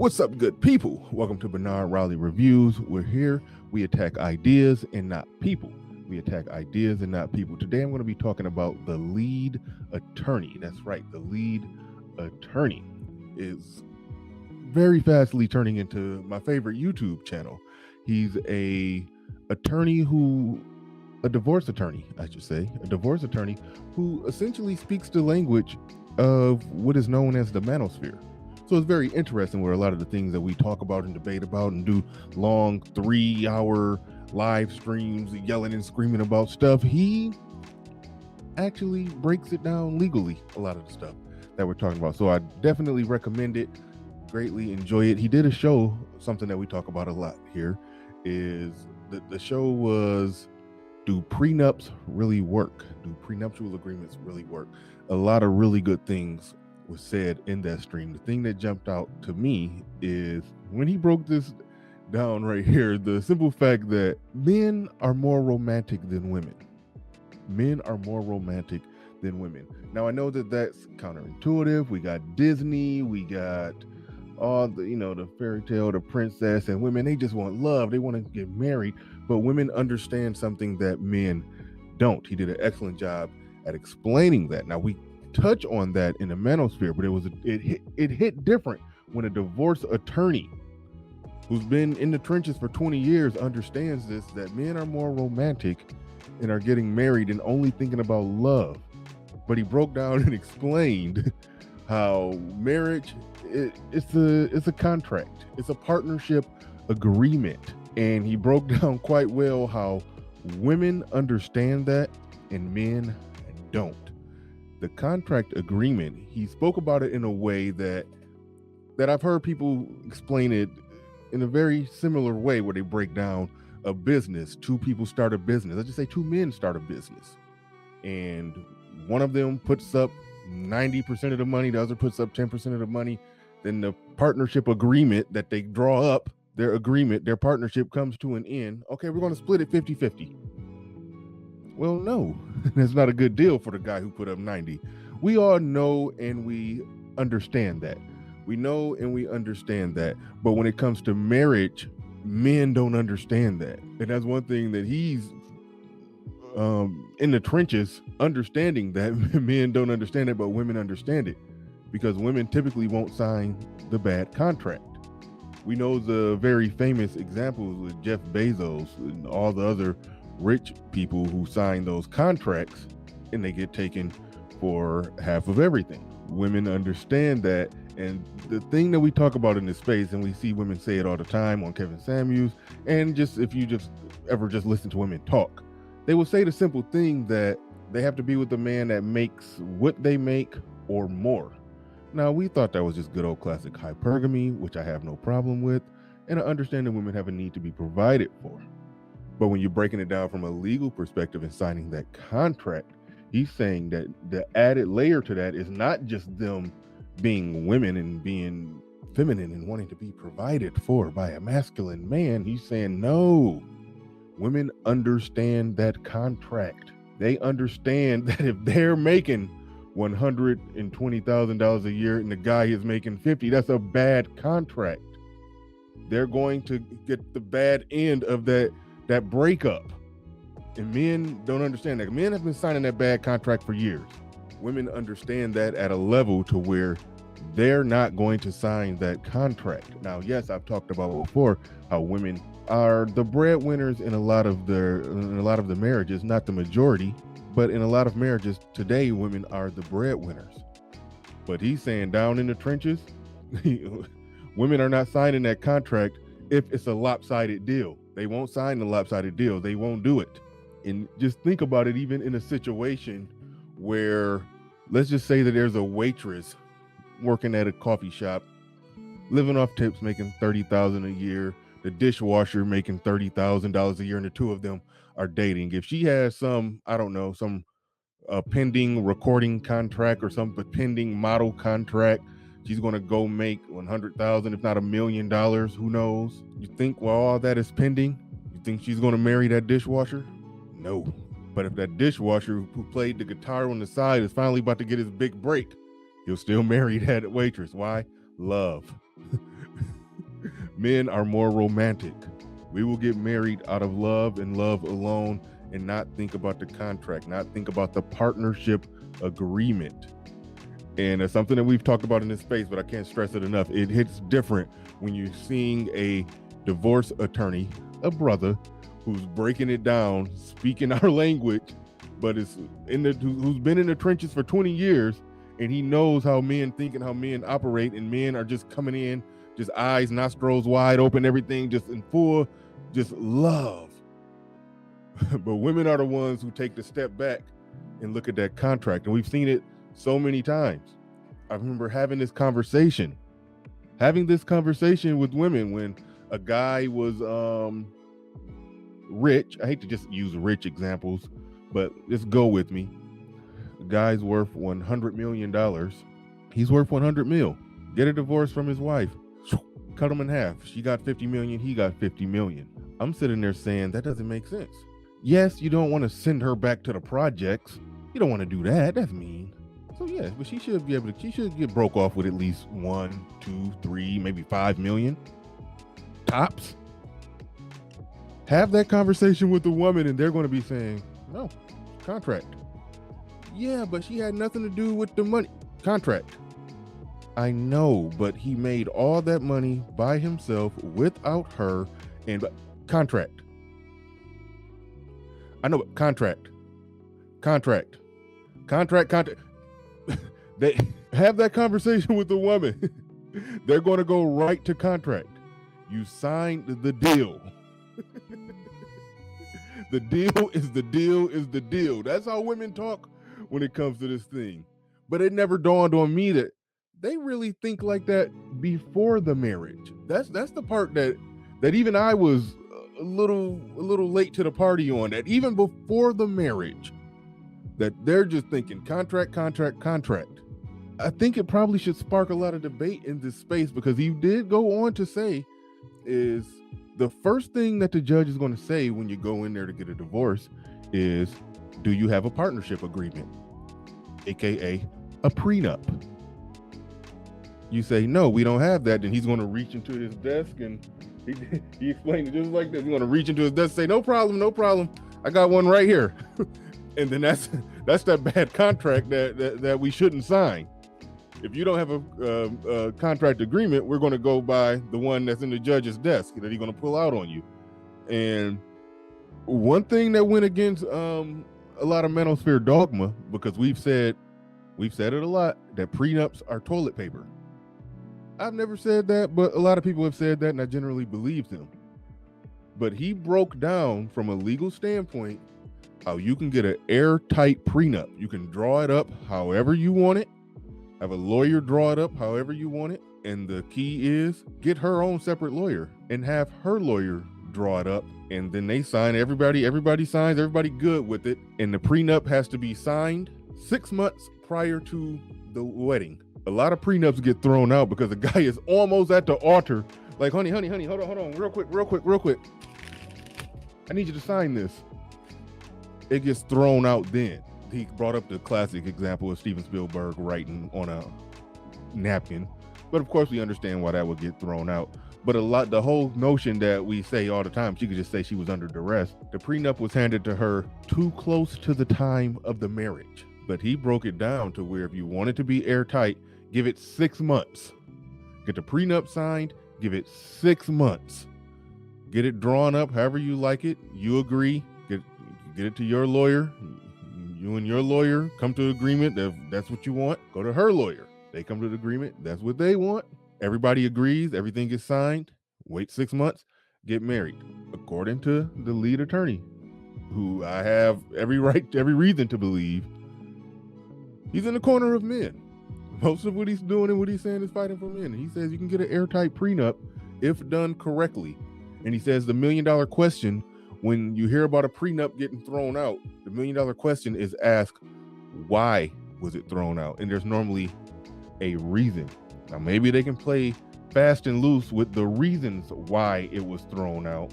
What's up, good people? Welcome to Bernard Raleigh Reviews. We're here. We attack ideas and not people. We attack ideas and not people. Today, I'm going to be talking about the lead attorney. That's right. The lead attorney is very fastly turning into my favorite YouTube channel. He's a divorce attorney, I should say, a divorce attorney who essentially speaks the language of what is known as the manosphere. So it's very interesting where a lot of the things that we talk about and debate about and do long 3-hour live streams yelling and screaming about stuff, he actually breaks it down legally, a lot of the stuff that we're talking about. So I definitely recommend it, greatly enjoy it. He did a show, something that we talk about a lot here, is the show was, do prenups really work? Do prenuptial agreements really work? A lot of really good things was said in that stream. The thing that jumped out to me is when he broke this down right here, the simple fact that men are more romantic than women. Men are more romantic than women. Now, I know that that's counterintuitive. We got Disney, we got all the, the fairy tale, the princess, and women, they just want love. They want to get married, but women understand something that men don't. He did an excellent job at explaining that. Now, we touch on that in the manosphere, but it hit different when a divorce attorney who's been in the trenches for 20 years understands this, that men are more romantic and are getting married and only thinking about love. But he broke down and explained how marriage, it's a contract, it's a partnership agreement, and he broke down quite well how women understand that and men don't. The contract agreement, he spoke about it in a way that I've heard people explain it in a very similar way, where they break down a business. Two people start a business. Let's just say two men start a business, and one of them puts up 90% of the money, the other puts up 10% of the money. Then the partnership agreement that they draw up, their partnership comes to an end. Okay, we're going to split it 50-50. Well, no, that's not a good deal for the guy who put up 90. We all know and we understand that. We know and we understand that. But when it comes to marriage, men don't understand that. And that's one thing that he's in the trenches understanding, that men don't understand it, but women understand it, because women typically won't sign the bad contract. We know the very famous examples with Jeff Bezos and all the other rich people who sign those contracts and they get taken for half of everything. Women understand that. And the thing that we talk about in this space, and we see women say it all the time on Kevin Samuels, and just if you just ever just listen to women talk, they will say the simple thing that they have to be with a man that makes what they make or more. Now, we thought that was just good old classic hypergamy, which I have no problem with, and I understand that women have a need to be provided for. But when you're breaking it down from a legal perspective and signing that contract, he's saying that the added layer to that is not just them being women and being feminine and wanting to be provided for by a masculine man. He's saying, no, women understand that contract. They understand that if they're making $120,000 a year and the guy is making 50, that's a bad contract. They're going to get the bad end of that breakup. And men don't understand that. Men have been signing that bad contract for years. Women understand that at a level to where they're not going to sign that contract. Now, yes, I've talked about before how women are the breadwinners in a lot of the marriages, not the majority, but in a lot of marriages today, women are the breadwinners. But he's saying down in the trenches, women are not signing that contract if it's a lopsided deal. They won't sign the lopsided deal. They won't do it. And just think about it, even in a situation where, let's just say that there's a waitress working at a coffee shop, living off tips, making $30,000 a year, the dishwasher making $30,000 a year, and the two of them are dating. If she has some pending recording contract or some pending model contract, she's going to go make $100,000, if not $1 million. Who knows? You think while all that is pending, you think she's going to marry that dishwasher? No. But if that dishwasher who played the guitar on the side is finally about to get his big break, he'll still marry that waitress. Why? Love. Men are more romantic. We will get married out of love and love alone and not think about the contract, not think about the partnership agreement. And it's something that we've talked about in this space, but I can't stress it enough. It hits different when you're seeing a divorce attorney, a brother, who's breaking it down, speaking our language, but who's been in the trenches for 20 years, and he knows how men think and how men operate, and men are just coming in, just eyes, nostrils wide open, everything just in full, just love. But women are the ones who take the step back and look at that contract, and we've seen it so many times. I remember having this conversation with women when a guy was rich. I hate to just use rich examples, but just go with me. The guy's worth $100 million. He's worth 100 mil. Get a divorce from his wife. Cut him in half. She got 50 million. He got 50 million. I'm sitting there saying that doesn't make sense. Yes, you don't want to send her back to the projects. You don't want to do that. That's mean. So yeah, but she should get broke off with at least 1, 2, 3, maybe 5 million. Tops. Have that conversation with the woman and they're going to be saying, no, contract. Yeah, but she had nothing to do with the money. Contract. I know, but he made all that money by himself without her, and contract. I know, but contract. They have that conversation with the woman. They're going to go right to contract. You signed the deal. The deal is the deal is the deal. That's how women talk when it comes to this thing. But it never dawned on me that they really think like that before the marriage. That's the part that even I was a little late to the party on. That even before the marriage, that they're just thinking contract. I think it probably should spark a lot of debate in this space, because he did go on to say is the first thing that the judge is going to say when you go in there to get a divorce is, do you have a partnership agreement, aka a prenup? You say, no, we don't have that. Then he's going to reach into his desk, and he explained it just like this. He's going to reach into his desk and say, no problem. I got one right here. And then that's that bad contract that we shouldn't sign. If you don't have a contract agreement, we're going to go by the one that's in the judge's desk that he's going to pull out on you. And one thing that went against a lot of manosphere dogma, because we've said it a lot, that prenups are toilet paper. I've never said that, but a lot of people have said that, and I generally believe him. But he broke down from a legal standpoint how you can get an airtight prenup. You can draw it up however you want it, have a lawyer draw it up however you want it, and the key is get her own separate lawyer and have her lawyer draw it up, and then they sign. Everybody signs, everybody good with it, and the prenup has to be signed 6 months prior to the wedding. A lot of prenups get thrown out because the guy is almost at the altar, like, honey, hold on, real quick. I need you to sign this. It gets thrown out then. He brought up the classic example of Steven Spielberg writing on a napkin. But of course we understand why that would get thrown out. But the whole notion that we say all the time, she could just say she was under duress. The prenup was handed to her too close to the time of the marriage. But he broke it down to where if you want it to be airtight, give it 6 months. Get the prenup signed, give it 6 months. Get it drawn up however you like it. You agree, get it to your lawyer. You and your lawyer come to an agreement that that's what you want. Go to her lawyer. They come to the agreement. That's what they want. Everybody agrees. Everything gets signed. Wait 6 months. Get married. According to the lead attorney, who I have every reason to believe he's in the corner of men. Most of what he's doing and what he's saying is fighting for men. He says you can get an airtight prenup if done correctly. And he says the $1 million question, when you hear about a prenup getting thrown out, the $1 million question is asked, why was it thrown out? And there's normally a reason. Now, maybe they can play fast and loose with the reasons why it was thrown out,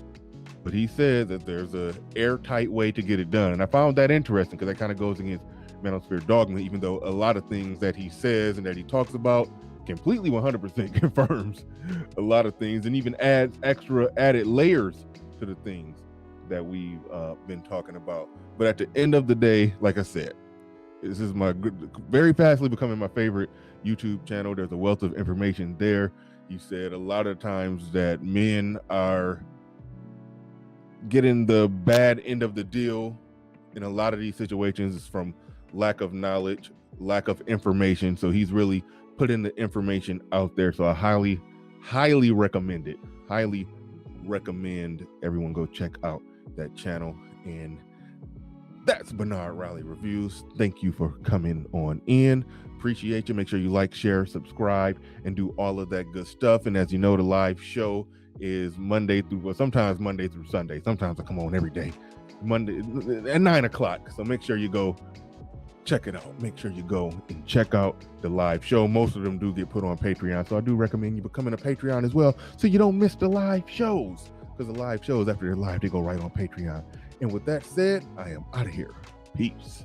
but he said that there's a airtight way to get it done. And I found that interesting because that kind of goes against manosphere dogma, even though a lot of things that he says and that he talks about completely 100% confirms a lot of things and even adds extra added layers to the things that we've been talking about. But at the end of the day, like I said, this is my very fastly becoming my favorite YouTube channel. There's a wealth of information there. You said a lot of times that men are getting the bad end of the deal in a lot of these situations is from lack of knowledge, lack of information. So he's really putting the information out there. So I highly recommend it. Highly recommend everyone go check out that channel. And that's Bernard Riley Reviews. Thank you for coming on in. Appreciate you. Make sure you like, share, subscribe, and do all of that good stuff. And as you know, the live show is sometimes Monday through Sunday. Sometimes I come on every day, Monday at 9 o'clock. So make sure you go check it out. Make sure you go and check out the live show. Most of them do get put on Patreon. So I do recommend you becoming a Patreon as well, so you don't miss the live shows, because the live shows, after they're live, they go right on Patreon. And with that said, I am out of here. Peace.